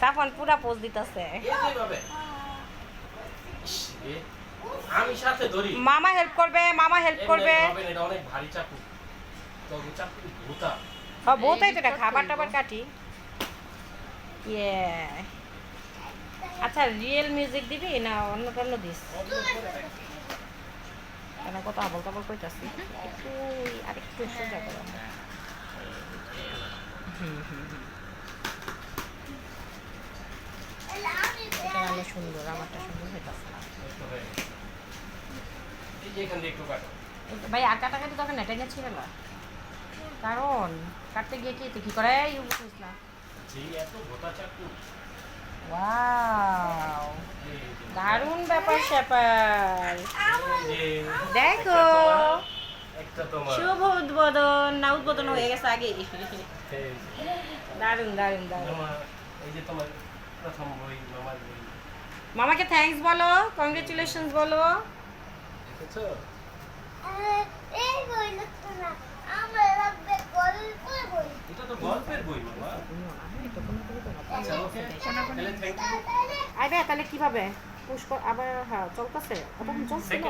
সাফন পুরা পোজ দিতেছে। আমি সাথে ধরি। মামা হেল্প করবে, মামা হেল্প করবে। এটা অনেক ভারী চাকু। তো চাকু ভূতা। হ্যাঁ বহুতাই তো এটা খাবার টাবার কাটি। ইয়ে আচ্ছা রিয়েল মিউজিক দিবি না অন্য টন্য দিস? কেন কত আবল তাবল কইতাছি, একটু আরেকটু সোজা করো। এটা ভালো সুন্দর, আমারটা সুন্দর হইতাছে না। এই যে এখান দিয়ে একটু কাটো। ভাই আর কাটাকাটি তখন নেটে ছিল না, কারণ কাটতে গিয়ে কি করে ইউজ করিস না। জি এত ভূতা চাকু। ওয়াও দারুণ ব্যাপার স্যাপার। দেখো একটা তোমার শুভ উদ্বোধন না উদ্বোধন হয়ে গেছে আগে। দারুণ দারুণ দারুণ। এই যে তোমার প্রথম বই মামার বই। মামাকে থ্যাঙ্কস বলো, কংগ্রেচুলেশনস বলো। দেখেছো? এই বই লাগতো না, আমার লাগবে গল্পের বই। এটা তো গল্পের বই মামা। আচ্ছা ওকে তাহলে থ্যাংক ইউ। আইবে তাহলে কিভাবে পুশ আবার হ্যাঁ চলতেছে, তখন চলছিল।